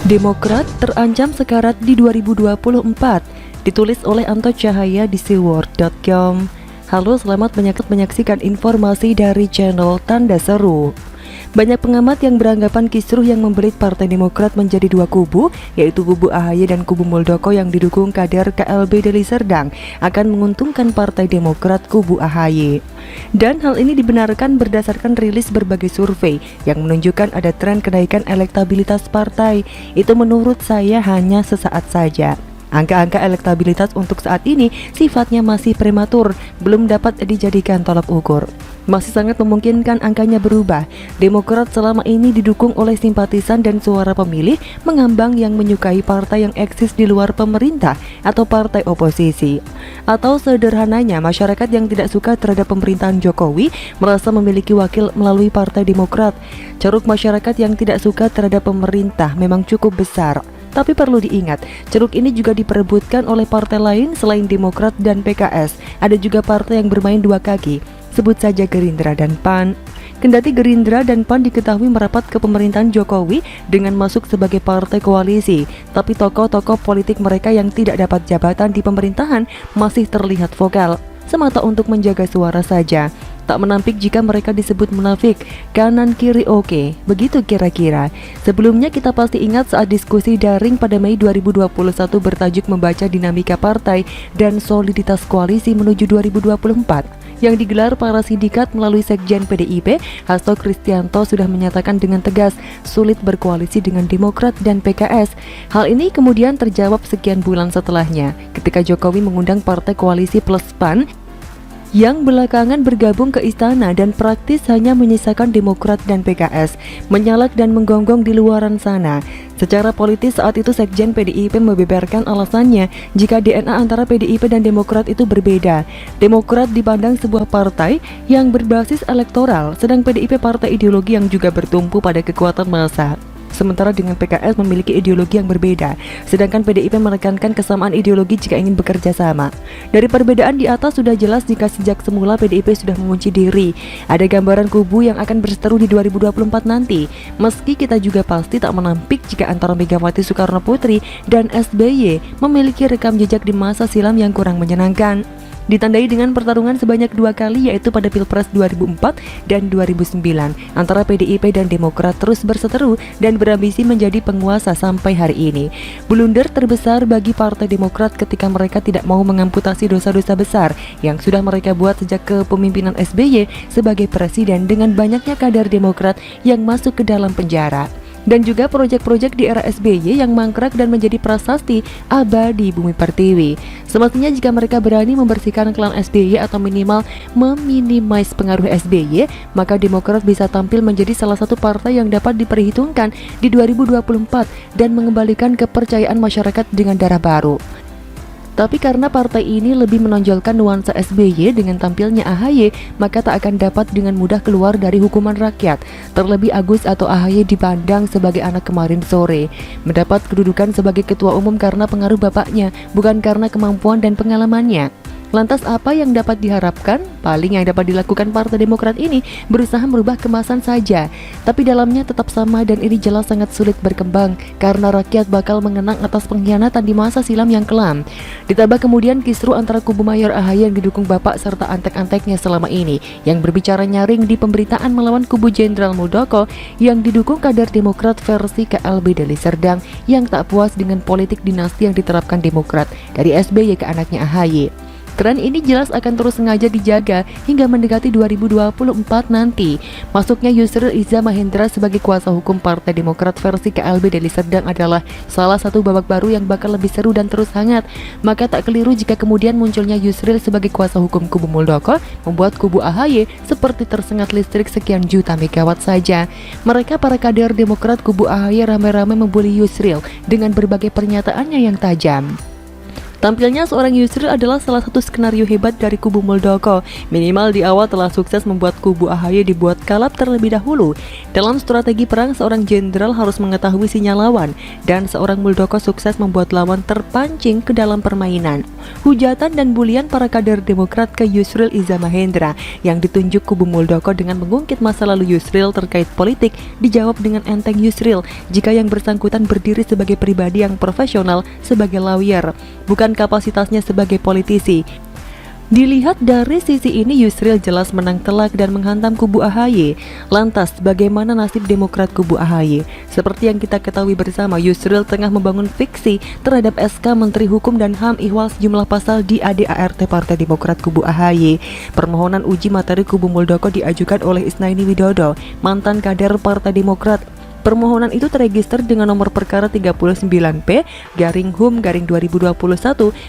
Demokrat terancam sekarat di 2024, ditulis oleh Anto Cahaya di seaworld.com. Halo, selamat menyaksikan informasi dari channel Tanda Seru. Banyak pengamat yang beranggapan kisruh yang membelit Partai Demokrat menjadi dua kubu, yaitu kubu AHY dan kubu Muldoko yang didukung kader KLB Deli Serdang, akan menguntungkan Partai Demokrat kubu AHY. Dan hal ini dibenarkan berdasarkan rilis berbagai survei yang menunjukkan ada tren kenaikan elektabilitas partai. Itu menurut saya hanya sesaat saja. Angka-angka elektabilitas untuk saat ini sifatnya masih prematur, belum dapat dijadikan tolak ukur. Masih sangat memungkinkan angkanya berubah. Demokrat selama ini didukung oleh simpatisan dan suara pemilih mengambang yang menyukai partai yang eksis di luar pemerintah atau partai oposisi. Atau sederhananya, masyarakat yang tidak suka terhadap pemerintahan Jokowi merasa memiliki wakil melalui Partai Demokrat. Ceruk masyarakat yang tidak suka terhadap pemerintah memang cukup besar. Tapi perlu diingat, ceruk ini juga diperebutkan oleh partai lain selain Demokrat dan PKS. Ada juga partai yang bermain dua kaki, sebut saja Gerindra dan PAN. Kendati Gerindra dan PAN diketahui merapat ke pemerintahan Jokowi dengan masuk sebagai partai koalisi, tapi tokoh-tokoh politik mereka yang tidak dapat jabatan di pemerintahan masih terlihat vokal, semata untuk menjaga suara saja. Tak menampik jika mereka disebut munafik, kanan kiri oke, begitu kira-kira. Sebelumnya kita pasti ingat saat diskusi daring pada Mei 2021 bertajuk membaca dinamika partai dan soliditas koalisi menuju 2024 yang digelar para sindikat melalui Sekjen PDIP, Hasto Kristianto sudah menyatakan dengan tegas sulit berkoalisi dengan Demokrat dan PKS. Hal ini kemudian terjawab sekian bulan setelahnya ketika Jokowi mengundang partai koalisi plus PAN yang belakangan bergabung ke istana dan praktis hanya menyisakan Demokrat dan PKS menyalak dan menggonggong di luaran sana. Secara politis saat itu Sekjen PDIP membeberkan alasannya jika DNA antara PDIP dan Demokrat itu berbeda. Demokrat dipandang sebuah partai yang berbasis elektoral, sedang PDIP partai ideologi yang juga bertumpu pada kekuatan massa. Sementara dengan PKS memiliki ideologi yang berbeda, sedangkan PDIP menekankan kesamaan ideologi jika ingin bekerja sama. Dari perbedaan di atas sudah jelas jika sejak semula PDIP sudah mengunci diri. Ada gambaran kubu yang akan berseteru di 2024 nanti. Meski kita juga pasti tak menampik jika antara Megawati Soekarno Putri dan SBY memiliki rekam jejak di masa silam yang kurang menyenangkan. Ditandai dengan pertarungan sebanyak 2 kali, yaitu pada Pilpres 2004 dan 2009 antara PDIP dan Demokrat terus berseteru dan berambisi menjadi penguasa sampai hari ini. Blunder terbesar bagi Partai Demokrat ketika mereka tidak mau mengamputasi dosa-dosa besar yang sudah mereka buat sejak kepemimpinan SBY sebagai presiden dengan banyaknya kader Demokrat yang masuk ke dalam penjara. Dan juga proyek-proyek di era SBY yang mangkrak dan menjadi prasasti abadi Bumi Pertiwi. Semestinya jika mereka berani membersihkan klan SBY atau minimal meminimais pengaruh SBY, maka Demokrat bisa tampil menjadi salah satu partai yang dapat diperhitungkan di 2024 dan mengembalikan kepercayaan masyarakat dengan darah baru. Tapi karena partai ini lebih menonjolkan nuansa SBY dengan tampilnya AHY, maka tak akan dapat dengan mudah keluar dari hukuman rakyat. Terlebih Agus atau AHY dipandang sebagai anak kemarin sore, mendapat kedudukan sebagai ketua umum karena pengaruh bapaknya, bukan karena kemampuan dan pengalamannya. Lantas apa yang dapat diharapkan? Paling yang dapat dilakukan Partai Demokrat ini berusaha merubah kemasan saja, tapi dalamnya tetap sama dan ini jelas sangat sulit berkembang karena rakyat bakal mengenang atas pengkhianatan di masa silam yang kelam. Ditambah kemudian kisruh antara kubu mayor AHY yang didukung bapak serta antek-anteknya selama ini yang berbicara nyaring di pemberitaan melawan kubu Jenderal Muldoko yang didukung kader Demokrat versi KLB Deli Serdang yang tak puas dengan politik dinasti yang diterapkan Demokrat dari SBY ke anaknya AHY. Tren ini jelas akan terus sengaja dijaga hingga mendekati 2024 nanti. Masuknya Yusril Iza Mahendra sebagai kuasa hukum Partai Demokrat versi KLB Deli Serdang adalah salah satu babak baru yang bakal lebih seru dan terus hangat. Maka tak keliru jika kemudian munculnya Yusril sebagai kuasa hukum kubu Muldoko membuat kubu AHY seperti tersengat listrik sekian juta megawatt saja. Mereka para kader Demokrat kubu AHY ramai-ramai membuli Yusril dengan berbagai pernyataannya yang tajam. Tampilnya seorang Yusril adalah salah satu skenario hebat dari kubu Muldoko. Minimal di awal telah sukses membuat kubu AHY dibuat kalap terlebih dahulu. Dalam strategi perang, seorang jenderal harus mengetahui sinyal lawan, dan seorang Muldoko sukses membuat lawan terpancing ke dalam permainan. Hujatan dan bulian para kader Demokrat ke Yusril Iza Mahendra yang ditunjuk kubu Muldoko dengan mengungkit masa lalu Yusril terkait politik dijawab dengan enteng Yusril jika yang bersangkutan berdiri sebagai pribadi yang profesional sebagai lawyer, bukan kapasitasnya sebagai politisi. Dilihat dari sisi ini, Yusril jelas menang telak dan menghantam kubu AHY. Lantas, bagaimana nasib Demokrat kubu AHY? Seperti yang kita ketahui bersama, Yusril tengah membangun fiksi terhadap SK Menteri Hukum dan HAM ihwal sejumlah pasal di ADART Partai Demokrat kubu AHY. Permohonan uji materi kubu Muldoko diajukan oleh Isnaini Widodo, mantan kader Partai Demokrat. Permohonan itu terregister dengan nomor perkara 39P/HUM/2021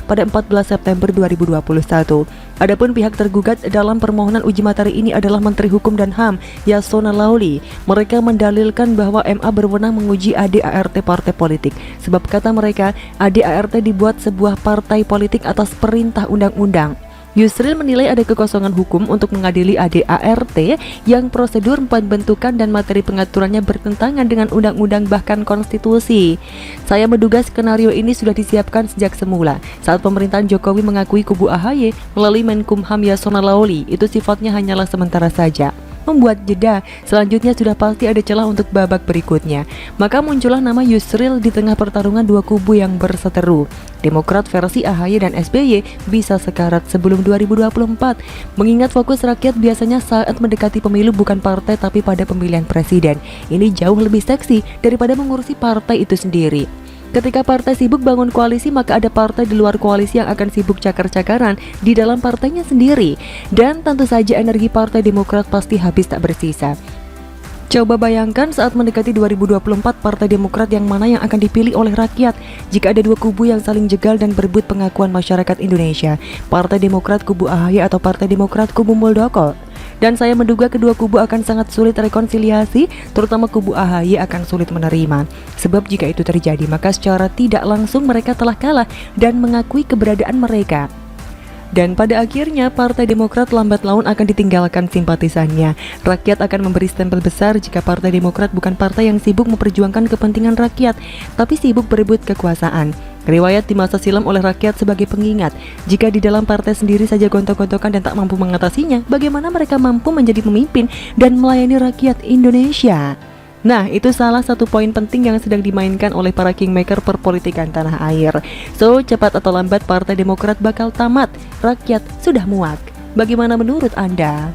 pada 14 September 2021. Adapun pihak tergugat dalam permohonan uji materi ini adalah Menteri Hukum dan HAM Yasona Laoly. Mereka mendalilkan bahwa MA berwenang menguji ADART partai politik. Sebab kata mereka, ADART dibuat sebuah partai politik atas perintah undang-undang. Yusril menilai ada kekosongan hukum untuk mengadili ADART yang prosedur pembentukan dan materi pengaturannya bertentangan dengan undang-undang bahkan konstitusi. Saya menduga skenario ini sudah disiapkan sejak semula saat pemerintahan Jokowi mengakui kubu AHY melalui Menkumham Yasona Laoly itu sifatnya hanyalah sementara saja. Membuat jeda, selanjutnya sudah pasti ada celah untuk babak berikutnya. Maka muncullah nama Yusril di tengah pertarungan dua kubu yang berseteru. Demokrat versi AHY dan SBY bisa sekarat sebelum 2024. Mengingat fokus rakyat biasanya saat mendekati pemilu bukan partai tapi pada pemilihan presiden. Ini jauh lebih seksi daripada mengurusi partai itu sendiri. Ketika partai sibuk bangun koalisi, maka ada partai di luar koalisi yang akan sibuk cakar-cakaran di dalam partainya sendiri. Dan tentu saja energi Partai Demokrat pasti habis tak bersisa. Coba bayangkan saat mendekati 2024, Partai Demokrat yang mana yang akan dipilih oleh rakyat jika ada dua kubu yang saling jegal dan berebut pengakuan masyarakat Indonesia. Partai Demokrat kubu AHY atau Partai Demokrat kubu Muldoko. Dan saya menduga kedua kubu akan sangat sulit rekonsiliasi, terutama kubu AHY akan sulit menerima. Sebab jika itu terjadi, maka secara tidak langsung mereka telah kalah dan mengakui keberadaan mereka. Dan pada akhirnya Partai Demokrat lambat laun akan ditinggalkan simpatisannya. Rakyat akan memberi stempel besar jika Partai Demokrat bukan partai yang sibuk memperjuangkan kepentingan rakyat, tapi sibuk berebut kekuasaan. Riwayat di masa silam oleh rakyat sebagai pengingat, jika di dalam partai sendiri saja gontok-gontokan dan tak mampu mengatasinya, bagaimana mereka mampu menjadi pemimpin dan melayani rakyat Indonesia? Nah, itu salah satu poin penting yang sedang dimainkan oleh para kingmaker perpolitikan tanah air. So, cepat atau lambat Partai Demokrat bakal tamat. Rakyat sudah muak. Bagaimana menurut Anda?